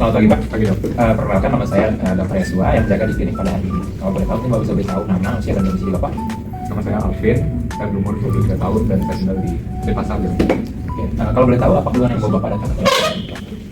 Selamat pagi Pak. Pagi dokter. Perkenalkan nama saya Dr. Yesua yang menjaga di klinik pada hari ini. Kalau boleh tahu, mungkin Bapak bisa beritahu nama, usia, dan domisili Bapak. Nama saya Alvin, saya berumur 23 tahun dan saya tinggal di Denpasar. Oke. Kalau boleh tahu, apa keluhan yang membawa Bapak datang ke klinik?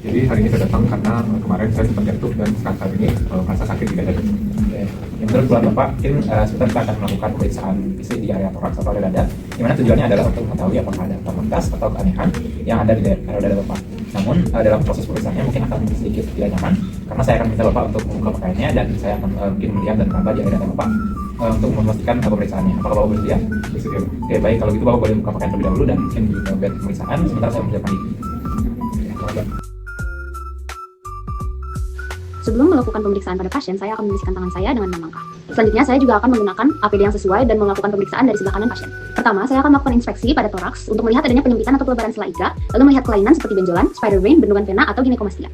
Jadi hari ini saya datang karena kemarin saya sempat jatuh dan sekarang saat ini merasa sakit di dada. Oke. Menurut keluhan Bapak, mungkin sebentar kita akan melakukan pemeriksaan fisik di area toraks atau area dada, di mana tujuannya adalah untuk mengetahui apakah ada luka bekas atau keanehan yang ada di area dada Bapak. Namun dalam proses pemeriksaannya mungkin akan sedikit tidak nyaman karena saya akan minta Bapak untuk membuka pakaiannya dan saya akan mungkin melihat dan menambah di area dada Bapak untuk memastikan pemeriksaannya. Apakah Bapak bersedia? Bersedia. Oke, baik, kalau gitu Bapak boleh buka pakaian terlebih dahulu dan mungkin di bed pemeriksaan sementara saya menyiapkan diri. Sebelum melakukan pemeriksaan pada pasien, saya akan membersihkan tangan saya dengan memangkah. Selanjutnya, saya juga akan menggunakan APD yang sesuai dan melakukan pemeriksaan dari sebelah kanan pasien. Pertama, saya akan melakukan inspeksi pada toraks untuk melihat adanya penyempitan atau pelebaran sela iga, lalu melihat kelainan seperti benjolan, spider vein, bendungan vena, atau ginekomastia.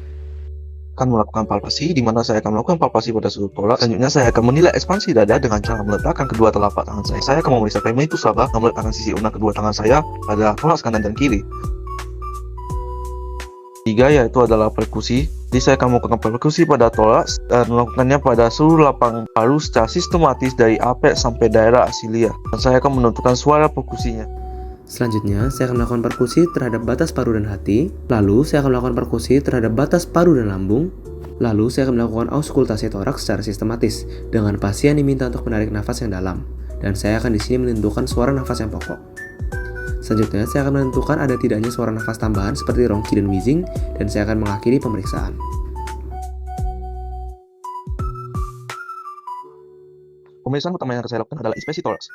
Akan melakukan palpasi, di mana saya akan melakukan palpasi pada sudut toraks. Selanjutnya saya akan menilai ekspansi dada dengan cara meletakkan kedua telapak tangan saya. Saya akan memeriksa femur saba dan meletakkan sisi ulna kedua tangan saya pada toraks kanan dan kiri. Tiga yaitu adalah perkusi. Jadi saya akan melakukan perkusi pada toraks dan melakukannya pada seluruh lapang paru secara sistematis dari apex sampai daerah asilia. Dan saya akan menentukan suara perkusinya. Selanjutnya, saya akan melakukan perkusi terhadap batas paru dan hati. Lalu, saya akan melakukan perkusi terhadap batas paru dan lambung. Lalu, saya akan melakukan auskultasi toraks secara sistematis dengan pasien diminta untuk menarik nafas yang dalam. Dan saya akan di sini menentukan suara nafas yang pokok. Selanjutnya, saya akan menentukan ada tidaknya suara nafas tambahan seperti rongki dan wheezing, dan saya akan mengakhiri pemeriksaan. Pemeriksaan pertama yang akan saya lakukan adalah inspeksi toraks.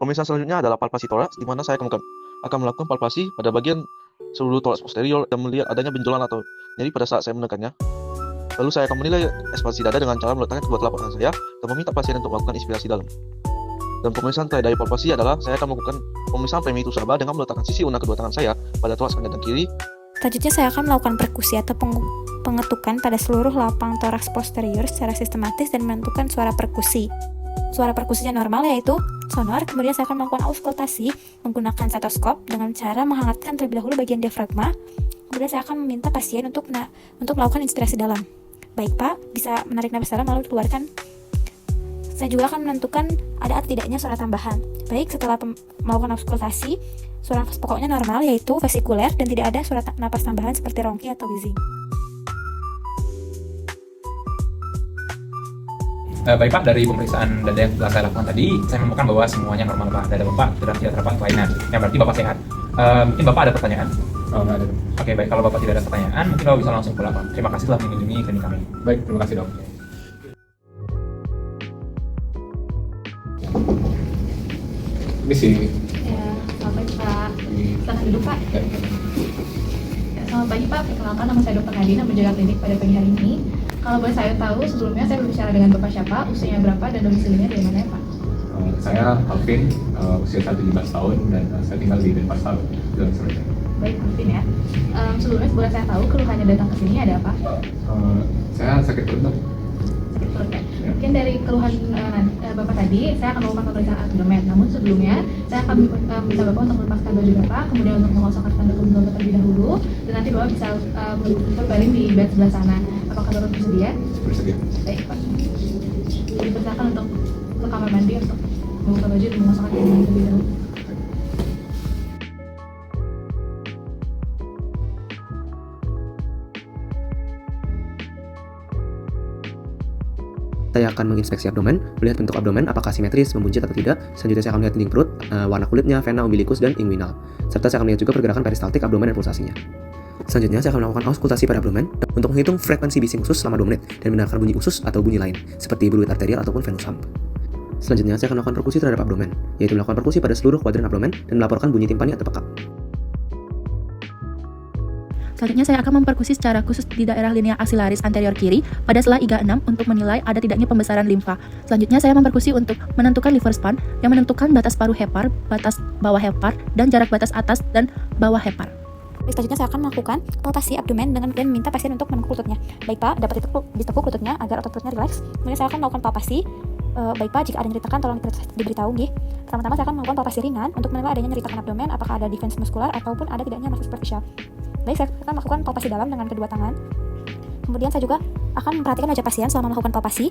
Pemeriksaan selanjutnya adalah palpasi toraks, di mana saya akan melakukan palpasi pada bagian seluruh toraks posterior dan melihat adanya benjolan atau nyeri pada saat saya menekannya. Lalu saya akan menilai ekspansi dada dengan cara meletakkan kedua telapak tangan saya dan meminta pasien untuk melakukan inspirasi dalam. Dan pemeriksaan terakhir dari palpasi adalah saya akan melakukan pemeriksaan femur saba dengan meletakkan sisi ulna kedua tangan saya pada toraks kanan dan kiri. Selanjutnya saya akan melakukan perkusi atau pengetukan pada seluruh lapang toraks posterior secara sistematis dan menentukan suara perkusi. Suara perkusinya normal yaitu sonor. Kemudian saya akan melakukan auskultasi menggunakan stetoskop dengan cara menghangatkan terlebih dahulu bagian diafragma. Kemudian saya akan meminta pasien untuk melakukan inspirasi dalam. Baik Pak, bisa menarik nafas dalam lalu keluarkan. Saya juga akan menentukan ada atau tidaknya suara tambahan. Baik, setelah melakukan auskultasi, suara nafas pokoknya normal yaitu vesikuler dan tidak ada suara nafas tambahan seperti rongki atau wheezing. Baik Pak, dari pemeriksaan dada yang telah saya lakukan tadi, saya menemukan bahwa semuanya normal Pak. Dada Bapak sudah tidak terdapat kelainan, yang berarti Bapak sehat. Mungkin Bapak ada pertanyaan? Oh, nggak ada. Oke, baik, kalau Bapak tidak ada pertanyaan, mungkin Bapak bisa langsung pulang Pak. Terima kasih telah mengunjungi klinik kami. Baik, terima kasih dok. Ini sih. Ya, selamat pagi Pak. Silakan duduk Pak. Ya. Ya, selamat pagi Pak. Perkenalkan nama saya Dr. Nadina, menjaga klinik pada pagi hari ini. Kalau boleh saya tahu, sebelumnya saya berbicara dengan Bapak siapa, usianya berapa, dan domisilinya dari mana ya Pak? Saya Alvin, usia 17 tahun dan saya tinggal di Denpasar, Jalan Serena. Baik, Alvin ya. Sebelumnya boleh saya tahu keluhannya datang ke sini ada apa? Saya sakit perut dok. Sakit perut ya. Ya. Mungkin dari keluhan Bapak tadi, saya akan melakukan pemeriksaan abdomen. Namun sebelumnya, saya akan minta Bapak untuk melepaskan baju Bapak, kemudian untuk mengosongkan kandung Bapak terlebih dahulu, dan nanti Bapak bisa berbaring di bed sebelah sana. Apakah Bapak bersedia? Bersedia. Baik Pak. Dipersilakan untuk ke kamar mandi untuk membuka baju dan mengosongkan kandung terlebih dahulu. Saya akan menginspeksi abdomen, melihat bentuk abdomen apakah simetris, membuncit atau tidak. Selanjutnya saya akan melihat dinding perut, warna kulitnya, vena, umbilikus, dan inguinal. Serta saya akan melihat juga pergerakan peristaltik abdomen dan pulsasinya. Selanjutnya saya akan melakukan auskultasi pada abdomen untuk menghitung frekuensi bising usus selama 2 menit dan mendengarkan bunyi usus atau bunyi lain, seperti beruit arterial ataupun venous hump. Selanjutnya saya akan melakukan perkusi terhadap abdomen, yaitu melakukan perkusi pada seluruh kuadran abdomen dan melaporkan bunyi timpani atau pekak. Selanjutnya saya akan memperkusi secara khusus di daerah linea aksilaris anterior kiri pada sela iga 6 untuk menilai ada tidaknya pembesaran limfa. Selanjutnya saya memperkusi untuk menentukan liver span yang menentukan batas paru hepar, batas bawah hepar, dan jarak batas atas dan bawah hepar. Selanjutnya saya akan melakukan palpasi abdomen dengan dan meminta pasien untuk menekuk lututnya. Baik Pak, dapat ditekuk lututnya agar otot perutnya rileks. Kemudian saya akan melakukan palpasi. Baik Pak, jika ada yang diceritakan tolong diberitahu nggih. Pertama-tama saya akan melakukan palpasi ringan untuk menilai adanya nyeri tekan abdomen, apakah ada defense muskular ataupun ada tidaknya massa superficial. Baik, saya akan melakukan palpasi dalam dengan kedua tangan. Kemudian saya juga akan memperhatikan wajah pasien selama melakukan palpasi.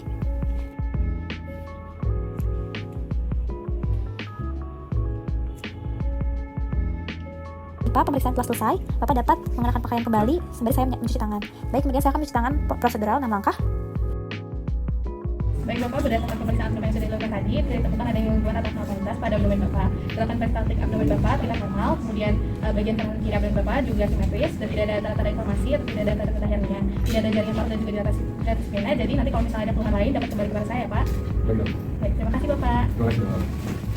Jika pemeriksaan telah selesai, Bapak dapat mengenakan pakaian kembali sembari saya mencuci tangan. Baik, kemudian saya akan mencuci tangan prosedural 6 langkah. Baik Bapak, berdasarkan pemeriksaan abdomen yang sudah dilakukan tadi, tidak ditemukan adanya gangguan atau abnormalitas pada abdomen Bapak. Gerakan peristaltik abdomen Bapak tidak normal, kemudian bagian kanan kiri abdomen Bapak juga simetris, dan tidak ada tanda-tanda inflamasi atau tidak ada tanda-tanda hernia. Tidak ada jaringan parut dan juga di atas vena, jadi nanti kalau misalnya ada keluhan lain dapat kembali kepada saya Pak. Benar. Baik, terima kasih Bapak. Terima kasih, Bapak.